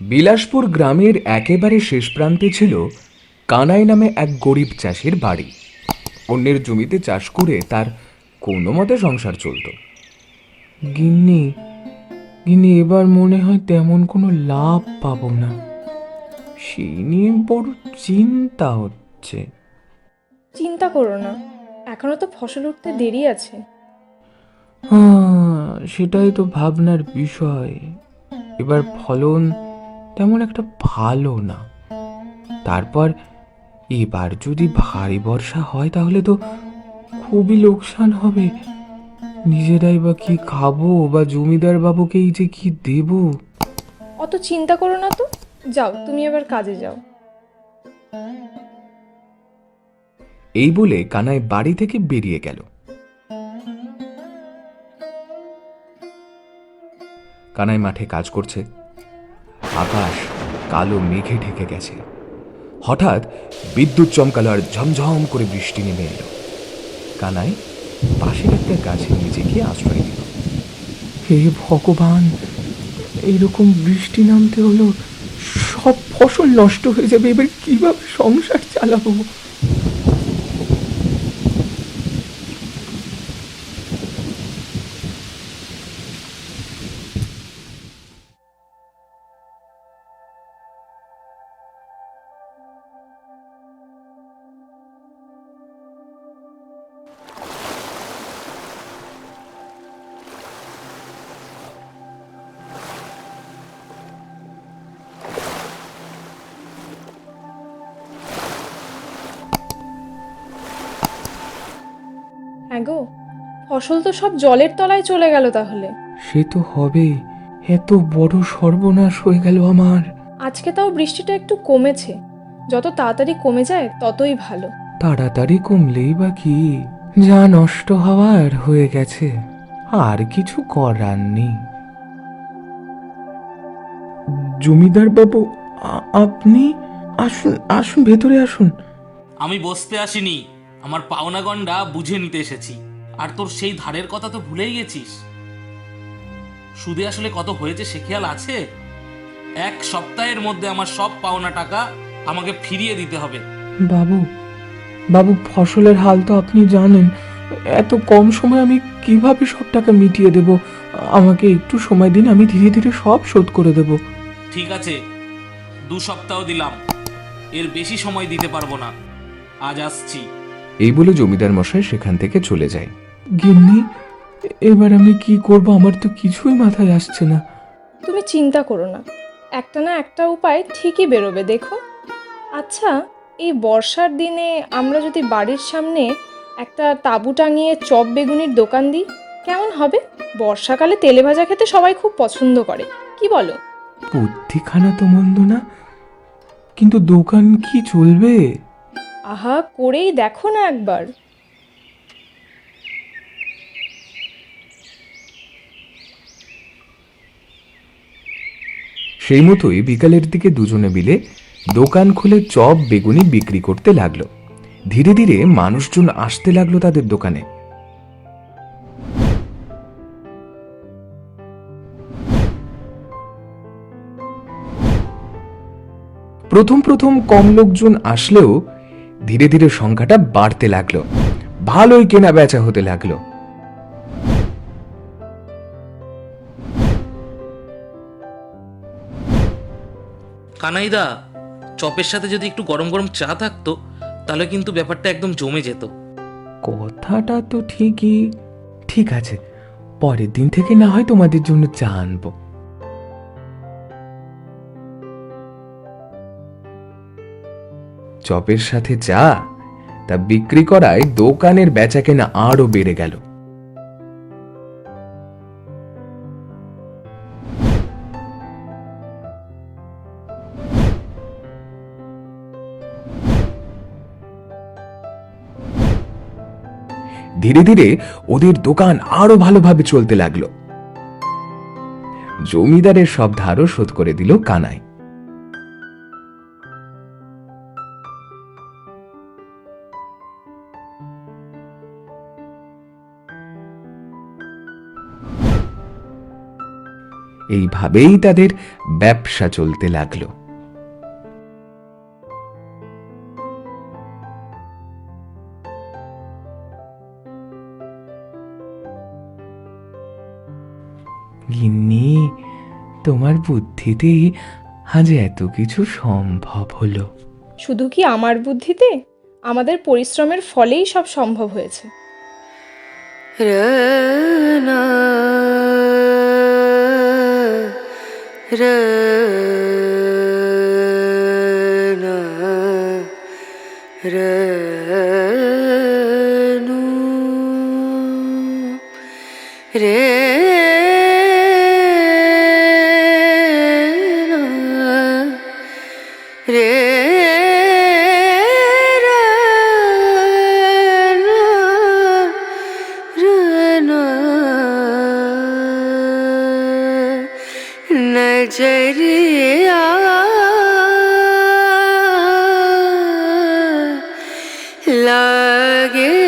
বিলাসপুর গ্রামের একেবারে শেষ প্রান্তে ছিল কানাই নামে এক গরিব চাষির বাড়ি। অন্যের জমিতে চাষ করে তার কোনো মতে সংসার চলত। গিন্নি গিন্নি এবার মনে হয় তেমন কোনো লাভ পাবো না, সেই নিয়ে বড় চিন্তা হচ্ছে। চিন্তা করো না, এখনো তো ফসল উঠতে দেরি আছে। হ্যাঁ, সেটাই তো ভাবনার বিষয়। এবার ফলন তেমন একটা ভালো না। তারপর এবার যদি ভারী বর্ষা হয় তাহলে তো খুবই লোকসান হবে। নিজেরাই বা কি খাবো, বা জমিদার বাবুকেই যে কি দেব। অত চিন্তা করো না তো, যাও তুমি এবার কাজে যাও। এই বলে কানাই বাড়ি থেকে বেরিয়ে গেল। কানাই মাঠে কাজ করছে। আকাশ কালো মেঘে ঢেকে গেছে। হঠাৎ বিদ্যুৎ চমকালো আর ঝমঝম করে বৃষ্টি নেমে এলো। কানাই পাশের একটা গাছের নিচে গিয়ে আশ্রয় দিল। হে ভগবান, এইরকম বৃষ্টি নামতে হলো, সব ফসল নষ্ট হয়ে যাবে, এবার কিভাবে সংসার চালাবো। হ্যাঁ গো, ফসল তো সব জলের তলায় চলে গেল তাহলে। সে তো হবে, এত বড় সর্বনাশ হয়ে গেল আমার। আজকে তাও বৃষ্টিটা একটু কমেছে, যত তাড়াতাড়ি কমে যায় ততই ভালো। তাড়াতাড়ি কমলেই বা কি, যা নষ্ট হওয়ার হয়ে গেছে, আর কিছু করার নেই। জমিদার বাবু, আপনি আসুন, আসুন, ভেতরে আসুন। আমি বসতে আসিনি, আমার পাওনা গন্ডা বুঝে নিতে এসেছি। আর তোর সেই ধারের কথা তো ভুলেই গেছিস। সুদে আসলে কত হয়েছে সে খেয়াল আছে? 1 সপ্তাহের মধ্যে আমার সব পাওনা টাকা আমাকে ফিরিয়ে দিতে হবে। বাবু, বাবু, ফসলের হাল তো আপনি জানেন। এত কম সময়ে আমি কিভাবে সব টাকা মিটিয়ে দেব? আমাকে একটু সময় দিন, আমি ধীরে ধীরে সব শোধ করে দেব। ঠিক আছে, 2 সপ্তাহ দিলাম, এর বেশি সময় দিতে পারবো না। আজ আসছি। এই বলে জমিদার মশাই সেখান থেকে চলে যায়। গিন্নি, এবার আমি কি করব, আমার তো কিছুই মাথায় আসছে না। তুমি চিন্তা করো না, একটা না একটা উপায় ঠিকই বেরোবে, দেখো। আচ্ছা, এই বর্ষার দিনে আমরা যদি বাড়ির সামনে একটা তাঁবু টাঙিয়ে চপ বেগুনির দোকান দিই, কেমন হবে? বর্ষাকালে তেলে ভাজা খেতে সবাই খুব পছন্দ করে, কি বলো? বুদ্ধিখানা তো মন্দ না, কিন্তু দোকান কি চলবে? আহা, করেই দেখো না একবার। সেই মতোই বিকালের দিকে দুজনে মিলে দোকান খুলে চপ বেগুনি বিক্রি করতে লাগলো। ধীরে ধীরে মানুষজন আসতে লাগলো তাদের দোকানে। প্রথম প্রথম কম লোকজন আসলেও ধীরে ধীরে সংখ্যাটা বাড়তে লাগলো। ভালোই কেনা বেচা হতে লাগলো। কানাইদা, চপের সাথে যদি একটু গরম গরম চা থাকতো, তাহলে কিন্তু ব্যাপারটা একদম জমে যেত। কথাটা তো ঠিকই। ঠিক আছে, পরের দিন থেকে না হয় তোমাদের জন্য চা আনবো। চপের সাথে চা, তা বিক্রি করায় দোকানের বেচাকেনা আরো বেড়ে গেল। ধীরে ধীরে ওদের দোকান আরো ভালোভাবে চলতে লাগলো। জমিদারের সব ধারও শোধ করে দিল কানাই। এইভাবেই তাদের ব্যবসা চলতে লাগলো। গিন্নি, তোমার বুদ্ধিতেই আজ এত কিছু সম্ভব হলো। শুধু কি আমার বুদ্ধিতে? আমাদের পরিশ্রমের ফলেই সব সম্ভব হয়েছে। রনা রনা রনু রে রে नजरिया लागे